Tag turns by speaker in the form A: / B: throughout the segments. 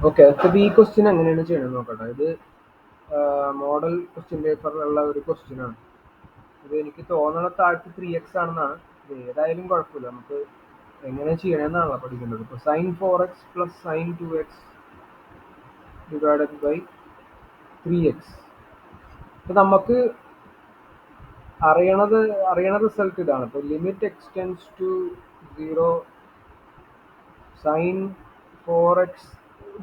A: Okay, അപ്പോൾ ഈ question എങ്ങനെയാണ് ചെയ്യണമെന്ന് നോക്കട്ടെ. ഇത് മോഡൽ ക്വസ്റ്റ്യൻ പേപ്പറിലുള്ള ഒരു ക്വസ്റ്റ്യൻ ആണ്. ഇത് എനിക്ക് തോന്നണ താഴത്ത് 3x ആണെന്നാണ്. ഇത് ഏതായാലും കുഴപ്പമില്ല, നമുക്ക് എങ്ങനെ ചെയ്യണമെന്നാണല്ലോ പഠിക്കേണ്ടത്. ഇപ്പോൾ sin 4x plus sin 2x divided by 3x. ഇപ്പം നമുക്ക് അറിയണ റിസൾട്ട് ഇതാണ്. ഇപ്പോൾ limit x tends to 0 sin 4x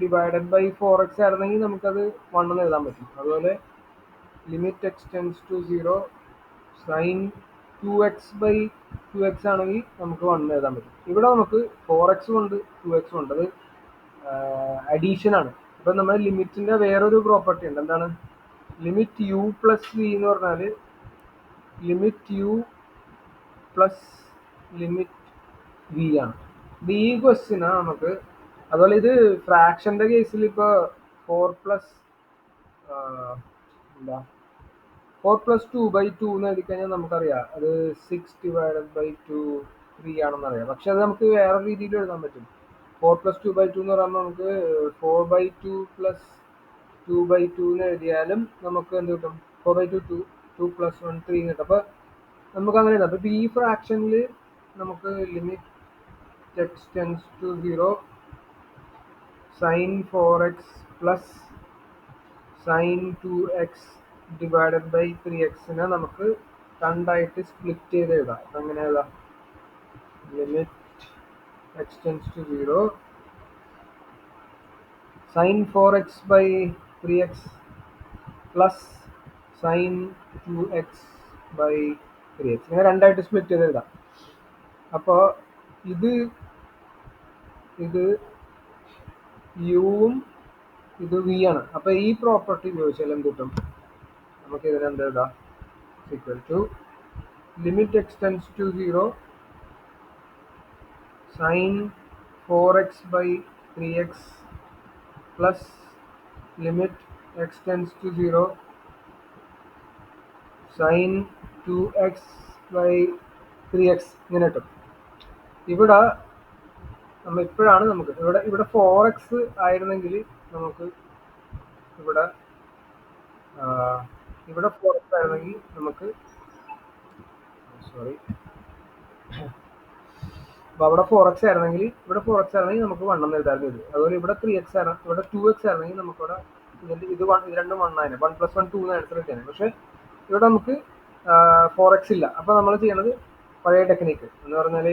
A: divided by 4x ആയിരുന്നെങ്കിൽ നമുക്കത് 1 എന്ന് എഴുതാൻ പറ്റും. അതുപോലെ limit x tends to 0 sin 2x by 2x ആണെങ്കിൽ നമുക്ക് 1 എഴുതാൻ പറ്റും. ഇവിടെ നമുക്ക് 4x ഉണ്ട് 2x ഉണ്ട്, അത് അഡീഷൻ ആണ്. അപ്പം നമ്മൾ ലിമിറ്റിൻ്റെ വേറൊരു പ്രോപ്പർട്ടി ഉണ്ട്. എന്താണ്? ലിമിറ്റ് യു പ്ലസ് വി എന്ന് പറഞ്ഞാൽ limit u plus limit v ആണ്. ഇത് ഈ ക്വസ്റ്റ്യനാണ് നമുക്ക്. അതുപോലെ ഇത് ഫ്രാക്ഷൻ്റെ കേസിൽ ഇപ്പോൾ 4+2/2 എന്ന് എഴുതി കഴിഞ്ഞാൽ നമുക്കറിയാം അത് 6/2 ആണെന്നറിയാം. പക്ഷെ അത് നമുക്ക് വേറെ രീതിയിൽ എഴുതാൻ പറ്റും. 4+2/2 എന്ന് പറയുമ്പോൾ നമുക്ക് 4/2 പ്ലസ് 2/2 എന്ന് എഴുതിയാലും നമുക്ക് എന്ത് കിട്ടും? 4/2 2 + 1 3 കിട്ടും. അപ്പോൾ നമുക്ക് അങ്ങനെ എഴുതാം. അപ്പോൾ ഈ ഫ്രാക്ഷനിൽ നമുക്ക് limit x tends to 0 sin 4x plus sin 2x divided by 3x നമുക്ക് രണ്ടായിട്ട് സ്പ്ലിറ്റ് ചെയ്ത് എഴുതാം. അങ്ങനെ എഴുതാം. Limit x tends to 0 sin 4x by 3x plus sin 2x by 3x ഇങ്ങനെ രണ്ടായിട്ട് സ്പ്ലിറ്റ് ചെയ്ത് എഴുതാം. അപ്പോൾ ഇത് യുവും ഇത് വി ആണ്. അപ്പോൾ ഈ പ്രോപ്പർട്ടി ഉപയോഗിച്ചാൽ എന്ത് കിട്ടും? നമുക്ക് ഇതിന് എന്ത് എഴുതാം? Equal to limit x tends to 0 sin 4x by 3x plus limit x tends to 0 sin 2x by 3x ഇങ്ങനെ കിട്ടും. ഇവിടെ ഇപ്പോഴാണ് നമുക്ക് ഇവിടെ 4x ആയിരുന്നെങ്കിൽ നമുക്ക് ഇവിടെ 4x ആയിരുന്നെങ്കിൽ നമുക്ക് അപ്പോൾ അവിടെ 4x ആയിരുന്നെങ്കിൽ നമുക്ക് 1 എന്ന് എഴുതാറുണ്ട്. അതുപോലെ ഇവിടെ 3x ആണ്, ഇവിടെ 2x ആയിരുന്നെങ്കിൽ നമുക്കിവിടെ ഇത് രണ്ടും 1 ആയിരുന്നു. 1 + 1 2 എന്ന് ആൻസർ കിട്ടിയാണ്. പക്ഷേ ഇവിടെ നമുക്ക് 4x ഇല്ല. അപ്പോൾ നമ്മൾ ചെയ്യണത് പഴയ ടെക്നിക്ക് എന്ന് പറഞ്ഞാൽ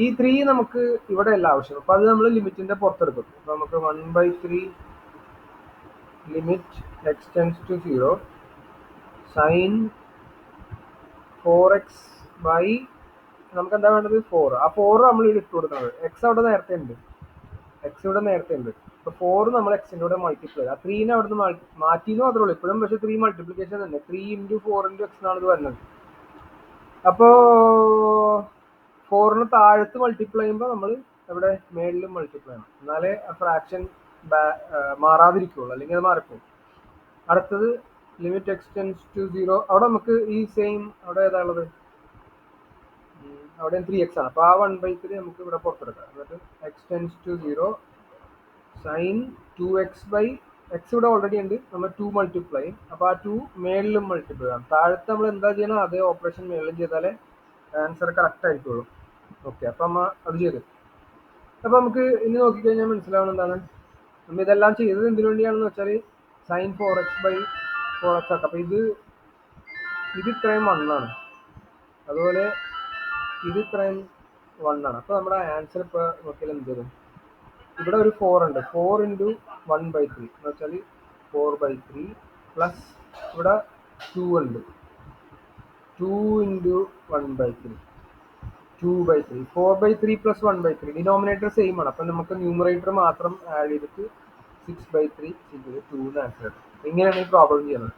A: ഈ 3 നമുക്ക് ഇവിടെ അല്ല ആവശ്യം. അപ്പോൾ അത് നമ്മൾ ലിമിറ്റിൻ്റെ പുറത്തെടുക്കും. അപ്പോൾ നമുക്ക് 1/3 limit x tends to 0 sin 4x by നമുക്ക് എന്താ വേണ്ടത്? 4. ആ 4 നമ്മൾ ഇവിടെ ഇട്ട് കൊടുക്കുന്നത്. എക്സ് ഇവിടെ നേരത്തെ ഉണ്ട്. അപ്പോൾ 4 നമ്മൾ എക്സിൻ്റെ കൂടെ മൾട്ടിപ്ലൈ ചെയ്ത് ആ 3നെ അവിടെ നിന്ന് മാറ്റിയെന്ന് മാത്രമേ ഉള്ളൂ ഇപ്പോഴും. പക്ഷേ 3 മൾട്ടിപ്ലിക്കേഷൻ തന്നെ. 3 × 4 × x എന്നാണ് ഇത് വരുന്നത്. അപ്പോൾ 4ന് താഴത്ത് മൾട്ടിപ്ലൈ ചെയ്യുമ്പോൾ നമ്മൾ ഇവിടെ മേളിലും മൾട്ടിപ്ലൈ ചെയ്യണം. എന്നാലേ ആ ഫ്രാക്ഷൻ മാറാതിരിക്കുള്ളൂ, അല്ലെങ്കിൽ അത് മാറിപ്പോകും. അടുത്തത് ലിമിറ്റ് എക്സ് ടെൻസ് ടു 0. അവിടെ നമുക്ക് ഈ സെയിം അവിടെ ഏതാ ഉള്ളത്? അവിടെ 3x ആണ്. അപ്പോൾ ആ 1/3 നമുക്ക് ഇവിടെ പുറത്തെടുക്കാം. എന്നിട്ട് x tends to 0 sin 2x by x ഇവിടെ ഓൾറെഡി ഉണ്ട്, നമ്മൾ 2 മൾട്ടിപ്ലൈ ചെയ്യും. അപ്പോൾ ആ 2 മേളിലും മൾട്ടിപ്ലൈ ചെയ്യാം. താഴത്ത് നമ്മൾ എന്താ ചെയ്യണം? അതേ ഓപ്പറേഷൻ മേളിലും ചെയ്താലേ ആൻസർ കറക്റ്റ് ആയിരിക്കുള്ളൂ. ഓക്കെ, അപ്പം നമ്മൾ അത് ചെയ്ത്. അപ്പോൾ നമുക്ക് ഇനി നോക്കിക്കഴിഞ്ഞാൽ മനസ്സിലാവണം എന്താണ് നമ്മൾ ഇതെല്ലാം ചെയ്തത് എന്തിനു വേണ്ടിയാണെന്ന് വെച്ചാൽ sin 4x ബൈ 4x ആക്കാം. അപ്പോൾ ഇത് ഇത്രയും 1 ആണ്, അതുപോലെ ഇത് ഇത്രയും 1 ആണ്. അപ്പോൾ നമ്മുടെ ആൻസർ ഇപ്പോൾ നോക്കിയാൽ എന്ത് വരും? ഇവിടെ ഒരു 4 ഉണ്ട്. 4 × 1/3 എന്ന് വെച്ചാൽ 4/3 പ്ലസ് ഇവിടെ 2 ഉണ്ട്. 2 × 1/3 2/3 4/3 പ്ലസ് 1/3 ഡിനോമിനേറ്റർ സെയിം ആണ്. അപ്പം നമുക്ക് ന്യൂമറേറ്റർ മാത്രം ആഡ് ചെയ്തിട്ട് 6/3 2 എന്ന് ആൻസർ കിട്ടും. ഇങ്ങനെയാണ് ഈ പ്രോബ്ലം ചെയ്യുന്നത്.